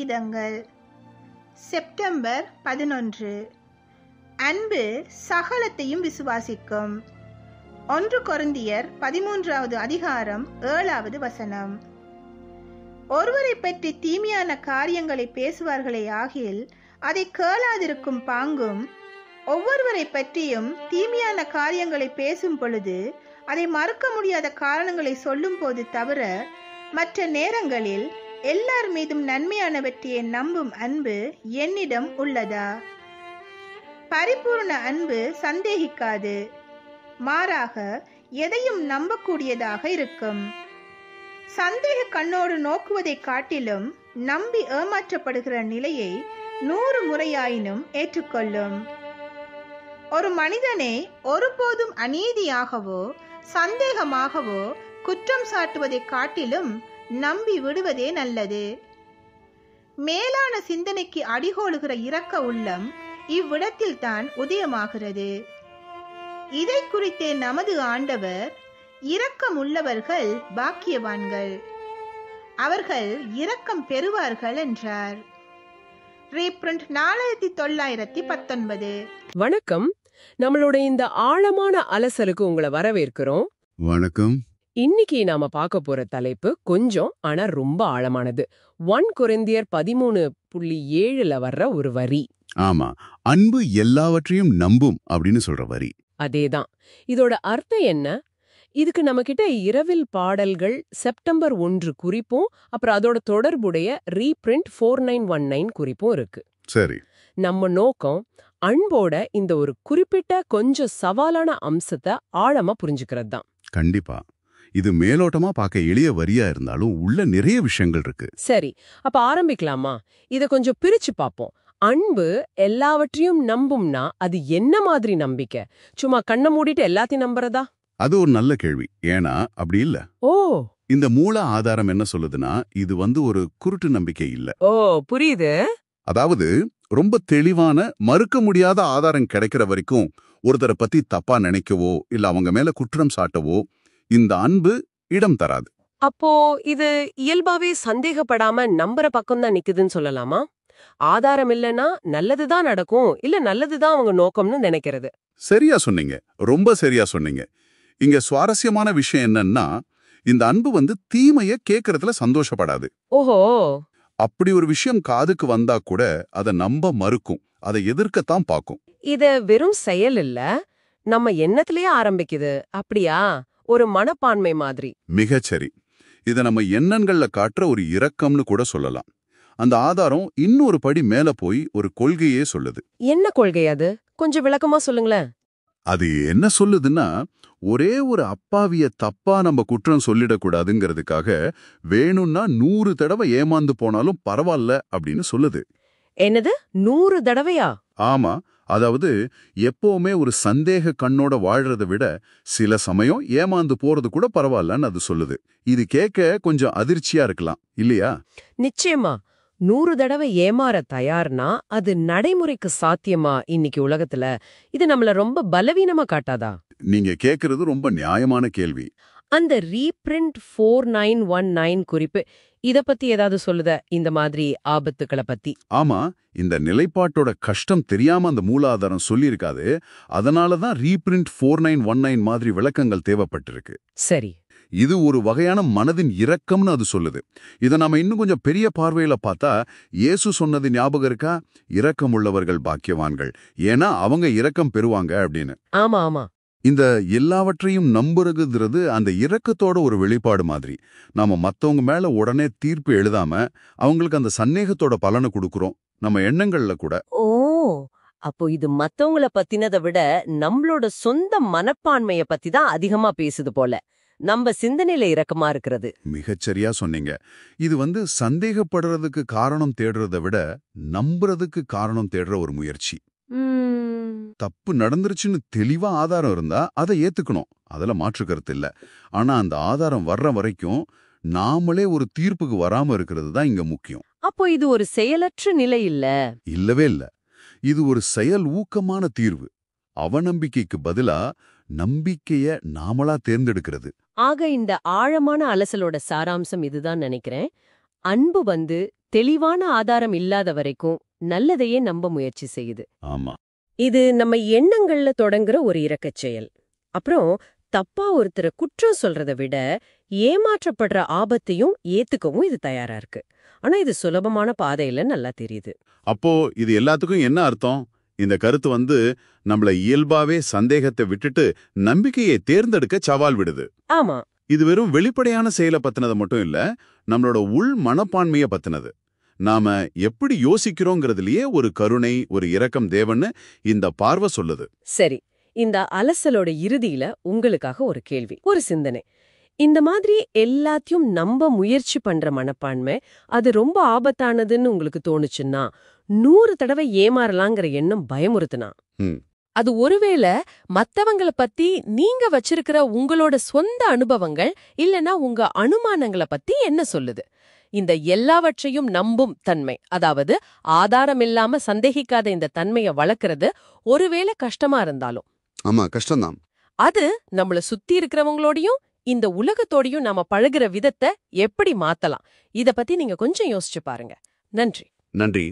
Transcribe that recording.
கீதங்கள். September 11. அன்பு சகலத்தையும் விசுவாசிக்கும். 1 கொரிந்தியர் 13வது அதிகாரம் 7வது வசனம். ஒருவரை பற்றி தீமையான காரியங்களை பேசுவார்களே ஆகில் அதை கேளாதிருக்கும் பாங்கும், ஒவ்வொருவரை பற்றியும் தீமையான காரியங்களை பேசும் பொழுது அதை மறுக்க முடியாத காரணங்களை சொல்லும் போது தவிர மற்ற நேரங்களில் எல்லார் மீதும் நன்மையானவற்றையே நம்பும் அன்பு என்னிடம் உள்ளதா? பரிபூர்ண அன்பு சந்தேகிக்காது, மாறாக எதையும் நம்பக்கூடியதாக இருக்கும். சந்தேக கண்ணோடு நோக்குவதை காட்டிலும் நம்பி ஏமாற்றப்படுகிற நிலையை 100 முறையாயினும் ஏற்றுக்கொள்ளும். ஒரு மனிதனை ஒருபோதும் அநீதியாகவோ சந்தேகமாகவோ குற்றம் சாட்டுவதை காட்டிலும் நம்பி விடுவதே நல்லது. மேலான சிந்தனைக்கு அடிகோலுகிற இரக்க உள்ளம் இவ்விடத்தில் தான் உதயமாகிறது. இதை குறித்தே நமது ஆண்டவர், இரக்கம் உள்ளவர்கள் பாக்கியவான்கள், அவர்கள் இரக்கம் பெறுவார்கள் என்றார். ரீப்ரிண்ட் 4919. வணக்கம். நம்மளோட இந்த ஆழமான அலசலுக்கு உங்களை வரவேற்கிறோம். வணக்கம். இன்னைக்கு நாம பார்க்க போற தலைப்பு கொஞ்சம் ஆனா ரொம்ப ஆழமானது. 1 கொரிந்தியர் 13.7 வர்ற ஒரு வரி. ஆமா, அன்பு எல்லாவற்றையும் நம்பும் அப்படின்னு சொல்ற வரி. அதேதான். இதோட அர்த்தம் என்ன? இதுக்கு நம்ம கிட்ட இரவில் பாடல்கள் செப்டம்பர் 1 குறிப்பும் அப்புறம் அதோட தொடர்புடைய ரீப்ரிண்ட் 4919 குறிப்பும் இருக்கு. சரி, நம்ம நோக்கம் அன்போட இந்த ஒரு குறிப்பிட்ட கொஞ்சம் சவாலான அம்சத்தை ஆழமா புரிஞ்சுக்கிறது தான். கண்டிப்பா. இது மேலோட்டமா பார்க்க எளிய வரியா இருந்தாலும் உள்ள நிறைய விஷயங்கள் இருக்கு. சரி, அப்ப ஆரம்பிக்கலாமா? இத கொஞ்சம் பிரிச்சு பார்ப்போம். அன்பு எல்லாவற்றையும் நம்பும்னா அது என்ன மாதிரி நம்பிக்கை? சும்மா கண்ணை மூடிட்டு எல்லாத்தையும் நம்புறதா? அது ஒரு நல்ல கேள்வி. ஏன்னா அப்படி இல்ல. ஓ, இந்த மூல ஆதாரம் என்ன சொல்லுதுன்னா, இது ஒரு குருட்டு நம்பிக்கை இல்ல. ஓ புரியுது. அதாவது ரொம்ப தெளிவான மறுக்க முடியாத ஆதாரம் கிடைக்கிற வரைக்கும் ஒருத்தரை பத்தி தப்பா நினைக்கவோ இல்ல அவங்க மேல குற்றம் சாட்டவோ இந்த அன்பு இடம் தராது. அப்போ இது இயல்பாவே சந்தேகப்படாம நம்புற பக்கம் தான் நிக்குதுன்னு சொல்லலாமா? ஆதாரம் இல்லைன்னா நல்லதுதான் நடக்கும், இல்ல நல்லதுதான் அவங்க நோக்கம்னு நினைக்கிறது. சரியா சொன்னீங்க, ரொம்ப சரியா சொன்னீங்க. இங்க சுவாரஸ்யமான விஷயம் என்னன்னா, இந்த அன்பு தீமைய கேட்கறதுல சந்தோஷப்படாது. ஓஹோ, அப்படி ஒரு விஷயம் காதுக்கு வந்தா கூட அதை நம்ப மறுக்கும், அதை எதிர்க்கத்தான் பார்க்கும். இத வெறும் செயல் இல்ல, நம்ம எண்ணத்திலேயே ஆரம்பிக்குது. அப்படியா? ஒரு மனப்பான்மை மாதிரி. மிகச்சரி. இதை நம்ம எண்ணங்கள்ல காட்டுற ஒரு இரக்கம்னு கூட சொல்லலாம். அந்த ஆதாரம் இன்னொரு படி மேல போய் ஒரு கொள்கையே சொல்லுது. என்ன கொள்கை அது? கொஞ்சம் விளக்கமா சொல்லுங்களேன். அது என்ன சொல்லுதுன்னா, ஒரே ஒரு அப்பாவிய தப்பா நம்ம குற்றம் சொல்லிடக்கூடாதுங்கிறதுக்காக வேணும்னா 100 தடவை ஏமாந்து போனாலும் பரவாயில்ல அப்படின்னு சொல்லுது. என்னது, 100 தடவையா? ஆமா, அதாவது எப்பவுமே ஒரு சந்தேக கண்ணோட வாழ்றதை விட சில சமயம் ஏமாந்து போறது கூட பரவாயில்லன்னு அது சொல்லுது. இது கேட்க கொஞ்சம் அதிர்ச்சியா இருக்கலாம் இல்லையா? நிச்சயமா. 100 தடவை ஏமாற தயார்னா அது நடைமுறைக்கு சாத்தியமா இன்னைக்கு உலகத்துல? இது நம்மள ரொம்ப பலவீனமா காட்டாதா? நீங்க கேக்குறது ரொம்ப நியாயமான கேள்வி. அந்த ரீப்ரிண்ட் 4919 குறிப்பு இத பத்தி ஏதாவது சொல்லுத? இந்த மாதிரி ஆபத்துக்களை பத்தி? ஆமா, இந்த நிலைப்பாட்டோட கஷ்டம் தெரியாம அந்த மூலாதாரம் சொல்லியிருக்காது. அதனாலதான் ரீப்ரிண்ட் 4919 மாதிரி விளக்கங்கள் தேவைப்பட்டிருக்கு. சரி, இது ஒரு வகையான மனதின் இரக்கம்னு அது சொல்லுது. இதை நாம இன்னும் கொஞ்சம் பெரிய பார்வையில பார்த்தா, இயேசு சொன்னது ஞாபகம் இருக்கா? இரக்கம் உள்ளவர்கள் பாக்கியவான்கள், ஏன்னா அவங்க இரக்கம் பெறுவாங்க அப்படின்னு. ஆமா ஆமா. இந்த எல்லாவற்றையும் நம்புறதுங்கிறது அந்த இரக்கத்தோட ஒரு வெளிப்பாடு மாதிரி. நாம மத்தவங்க மேல உடனே தீர்ப்பு எழுதாம அவங்களுக்கு அந்த சந்தேகத்தோட பலனை கொடுக்கறோம், நம்ம எண்ணங்கள்ல கூட. ஓ, அப்போ இது மத்தவங்கள பத்தினதை விட நம்மளோட சொந்த மனப்பான்மைய பத்தி தான் அதிகமா பேசுது போல. நம்ம சிந்தனையில இரக்கமா இருக்கிறது. மிகச்சரியா சொன்னீங்க. இது சந்தேகப்படுறதுக்கு காரணம் தேடுறதை விட நம்புறதுக்கு காரணம் தேடுற ஒரு முயற்சி. தப்பு நடந்துருச்சுன்னு தெளிவா ஆதாரம் இருந்தா அதை ஏத்துக்கணும், அதுல மாற்று கருத்து இல்ல. ஆனா அந்த ஆதாரம் வர்ற வரைக்கும் நாமளே ஒரு தீர்ப்புக்கு வராம இருக்கிறது தான் இங்க முக்கியம். அப்போ இது ஒரு செயலற்ற நிலை இல்ல? இல்லவே இல்ல. இது ஒரு செயல் ஊக்கமான தீர்வு. அவநம்பிக்கைக்கு பதிலா நம்பிக்கைய நாமளா தேர்ந்தெடுக்கிறது. ஆக இந்த ஆழமான அலசலோட சாராம்சம் இதுதான் நினைக்கிறேன். அன்பு தெளிவான ஆதாரம் இல்லாத வரைக்கும் நல்லதையே நம்ப முயற்சி செய்யுது. ஆமா. இது நம்ம எண்ணங்கள்ல தொடங்குற ஒரு இரக்கச் செயல். அப்புறம் தப்பா ஒருத்தரை குற்றம் சொல்றதை விட ஏமாற்றப்படுற ஆபத்தையும் ஏத்துக்கவும் இது தயாரா இருக்கு. ஆனா இது சுலபமான பாதையில நல்லா தெரியுது. அப்போ இது எல்லாத்துக்கும் என்ன அர்த்தம்? இந்த கருத்து வந்து நம்மள இயல்பாவே சந்தேகத்தை விட்டுட்டு நம்பிக்கையை தேர்ந்தெடுக்க சவால் விடுது. ஆமா. இது வெறும் வெளிப்படையான செயலை பத்தினது மட்டும் இல்ல, நம்மளோட உள் மனப்பான்மைய பத்தினது. நாம எப்படி யோசிக்கிறோங்கிறதுலயே ஒரு கருணை, ஒரு இரக்கம் தேவன்னு இந்த பார்வை சொல்லுது. சரி, இந்த அலசலோட இறுதியில உங்களுக்காக ஒரு கேள்வி, ஒரு சிந்தனை. இந்த மாதிரி எல்லாத்தையும் நம்ப முயற்சி பண்ற மனப்பான்மை அது ரொம்ப ஆபத்தானதுன்னு உங்களுக்கு தோணுச்சுன்னா 100 தடவை ஏமாறலாங்கிற எண்ணம் பயமுறுத்துனா அது ஒருவேளை மத்தவங்கள பத்தி நீங்க வச்சிருக்கிற உங்களோட சொந்த அனுபவங்கள் இல்லனா உங்க அனுமானங்களை பத்தி என்ன சொல்லுது? இந்த எல்லாவற்றையும் நம்பும் தன்மை, அதாவது ஆதாரமில்லாம சந்தேகிக்காத இந்த தன்மையை வளர்க்கறது ஒருவேளை கஷ்டமா இருந்தாலும், ஆமா கஷ்டம்தான், அது நம்மள சுத்தி இருக்கிறவங்களோடையும் இந்த உலகத்தோடையும் நாம பழகுற விதத்தை எப்படி மாத்தலாம்? இத பத்தி நீங்க கொஞ்சம் யோசிச்சு பாருங்க. நன்றி. நன்றி.